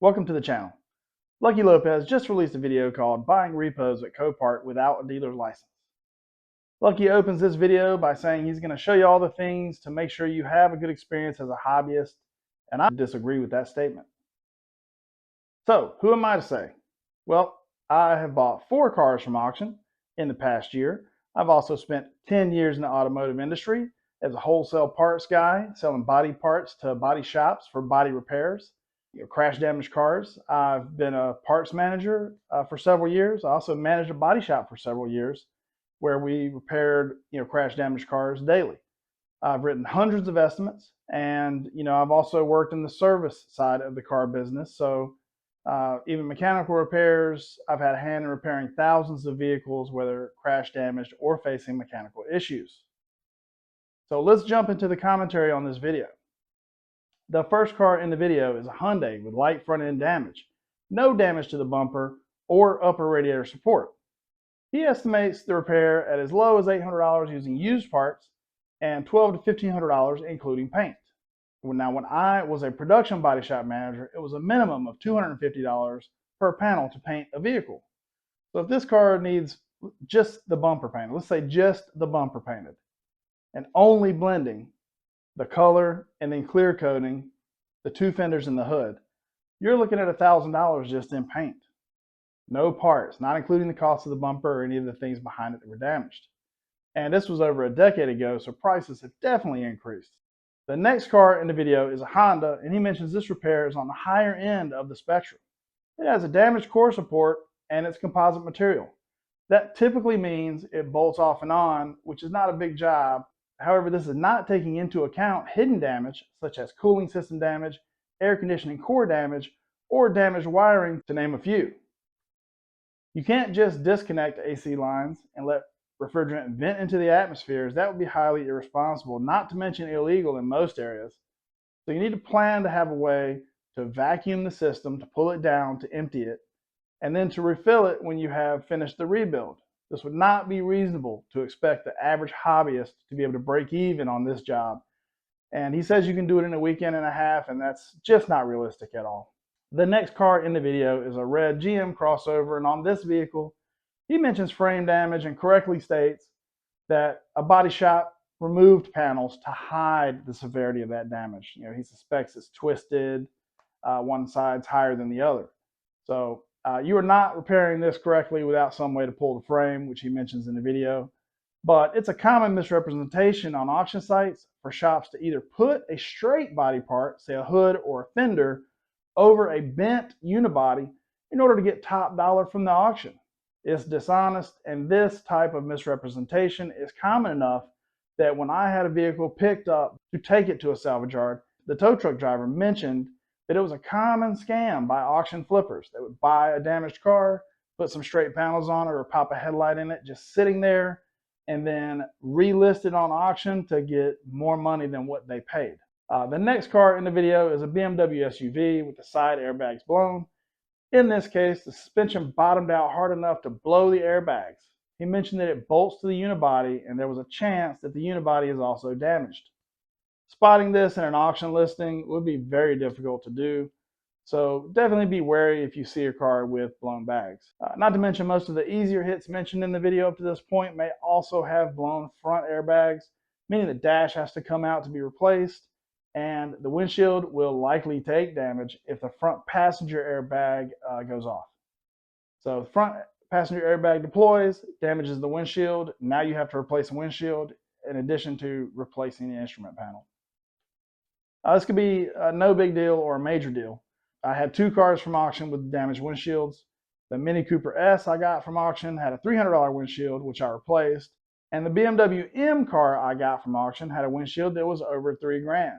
Welcome to the channel. Lucky Lopez just released a video called Buying Repos at Copart Without a Dealer's License. Lucky opens this video by saying he's going to show you all the things to make sure you have a good experience as a hobbyist, and I disagree with that statement. So, who am I to say? Well, I have bought 4 cars from auction in the past year. I've also spent 10 years in the automotive industry as a wholesale parts guy, selling body parts to body shops for body repairs. Crash damaged cars. I've been a parts manager for several years. I also managed a body shop for several years where we repaired crash damaged cars daily. I've written hundreds of estimates, and I've also worked in the service side of the car business. So even mechanical repairs, I've had a hand in repairing thousands of vehicles, whether crash damaged or facing mechanical issues. So let's jump into the commentary on this video. The first car in the video is a Hyundai with light front end damage, no damage to the bumper or upper radiator support. He estimates the repair at as low as $800 using used parts and $1,200 to $1,500 including paint. Now, when I was a production body shop manager, it was a minimum of $250 per panel to paint a vehicle. So if this car needs just the bumper painted, let's say just the bumper painted, and only blending the color and then clear coating the 2 fenders in the hood, you're looking at $1,000 just in paint. No parts, not including the cost of the bumper or any of the things behind it that were damaged. And this was over a decade ago, so prices have definitely increased. The next car in the video is a Honda, and he mentions this repair is on the higher end of the spectrum. It has a damaged core support and it's composite material. That typically means it bolts off and on, which is not a big job. However, this is not taking into account hidden damage, such as cooling system damage, air conditioning core damage, or damaged wiring, to name a few. You can't just disconnect AC lines and let refrigerant vent into the atmosphere, as that would be highly irresponsible, not to mention illegal in most areas. So you need to plan to have a way to vacuum the system, to pull it down, to empty it, and then to refill it when you have finished the rebuild. This would not be reasonable to expect the average hobbyist to be able to break even on this job. And he says you can do it in a weekend and a half, and that's just not realistic at all. The next car in the video is a red GM crossover, and on this vehicle, he mentions frame damage and correctly states that a body shop removed panels to hide the severity of that damage. He suspects it's twisted, one side's higher than the other. So you are not repairing this correctly without some way to pull the frame, which he mentions in the video. But it's a common misrepresentation on auction sites for shops to either put a straight body part, say a hood or a fender, over a bent unibody in order to get top dollar from the auction. It's dishonest, and this type of misrepresentation is common enough that when I had a vehicle picked up to take it to a salvage yard, the tow truck driver mentioned that it was a common scam by auction flippers. They would buy a damaged car, put some straight panels on it or pop a headlight in it, just sitting there, and then relist it on auction to get more money than what they paid. The next car in the video is a BMW SUV with the side airbags blown. In this case, the suspension bottomed out hard enough to blow the airbags. He mentioned that it bolts to the unibody, and there was a chance that the unibody is also damaged. Spotting this in an auction listing would be very difficult to do, so definitely be wary if you see a car with blown bags. Not to mention, most of the easier hits mentioned in the video up to this point may also have blown front airbags, meaning the dash has to come out to be replaced, and the windshield will likely take damage if the front passenger airbag goes off. So the front passenger airbag deploys, damages the windshield. Now you have to replace the windshield in addition to replacing the instrument panel. This could be no big deal or a major deal. I had 2 cars from auction with damaged windshields. The Mini Cooper S I got from auction had a $300 windshield, which I replaced. And the BMW M car I got from auction had a windshield that was over $3,000.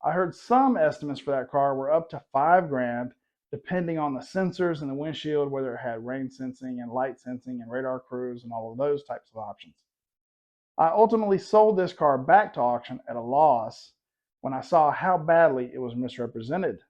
I heard some estimates for that car were up to $5,000, depending on the sensors in the windshield, whether it had rain sensing and light sensing and radar cruise and all of those types of options. I ultimately sold this car back to auction at a loss when I saw how badly it was misrepresented.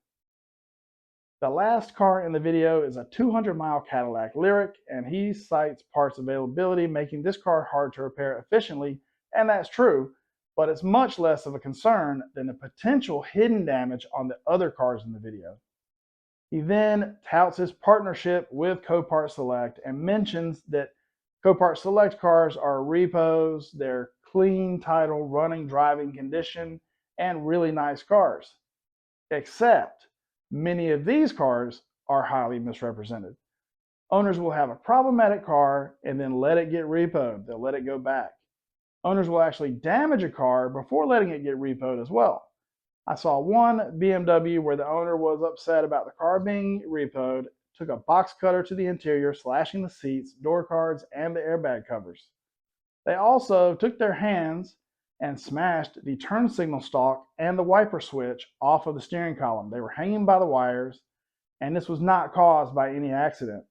The last car in the video is a 200-mile Cadillac Lyriq, and he cites parts availability, making this car hard to repair efficiently, and that's true, but it's much less of a concern than the potential hidden damage on the other cars in the video. He then touts his partnership with Copart Select and mentions that Copart Select cars are repos, they're clean title, running, driving condition, and really nice cars. Except many of these cars are highly misrepresented. Owners will have a problematic car and then let it get repoed. They'll let it go back. Owners will actually damage a car before letting it get repoed as well. I saw one BMW where the owner was upset about the car being repoed, took a box cutter to the interior, slashing the seats, door cards, and the airbag covers. They also took their hands and smashed the turn signal stalk and the wiper switch off of the steering column. They were hanging by the wires, and this was not caused by any accident,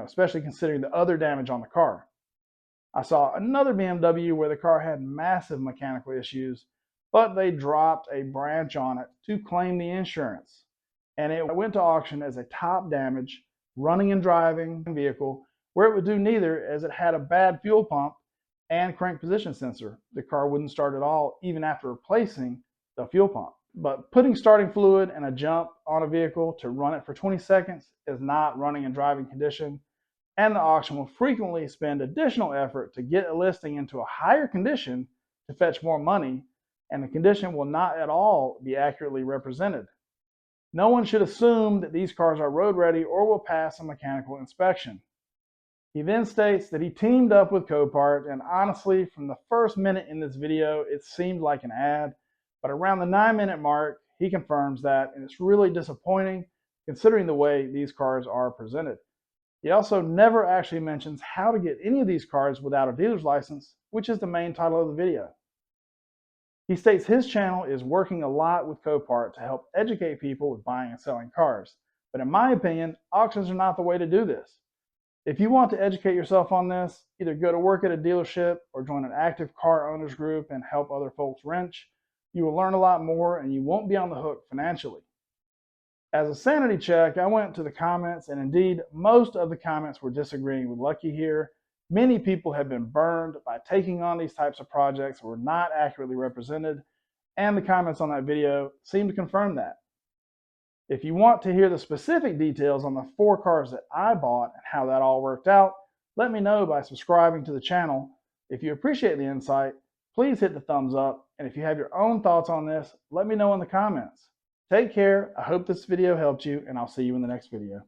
especially considering the other damage on the car. I saw another BMW where the car had massive mechanical issues, but they dropped a branch on it to claim the insurance. And it went to auction as a top damage, running and driving vehicle where it would do neither, as it had a bad fuel pump and crank position sensor. The car wouldn't start at all even after replacing the fuel pump. But putting starting fluid and a jump on a vehicle to run it for 20 seconds is not running and driving condition, and the auction will frequently spend additional effort to get a listing into a higher condition to fetch more money, and the condition will not at all be accurately represented. No one should assume that these cars are road ready or will pass a mechanical inspection. He then states that he teamed up with Copart, and honestly, from the first minute in this video, it seemed like an ad, but around the 9-minute mark, he confirms that, and it's really disappointing considering the way these cars are presented. He also never actually mentions how to get any of these cars without a dealer's license, which is the main title of the video. He states his channel is working a lot with Copart to help educate people with buying and selling cars, but in my opinion, auctions are not the way to do this. If you want to educate yourself on this, either go to work at a dealership or join an active car owners group and help other folks wrench. You will learn a lot more and you won't be on the hook financially. As a sanity check, I went to the comments, and indeed, most of the comments were disagreeing with Lucky here. Many people have been burned by taking on these types of projects that were not accurately represented, and the comments on that video seem to confirm that. If you want to hear the specific details on the 4 cars that I bought and how that all worked out, let me know by subscribing to the channel. If you appreciate the insight, please hit the thumbs up, and if you have your own thoughts on this, let me know in the comments. Take care. I hope this video helped you, and I'll see you in the next video.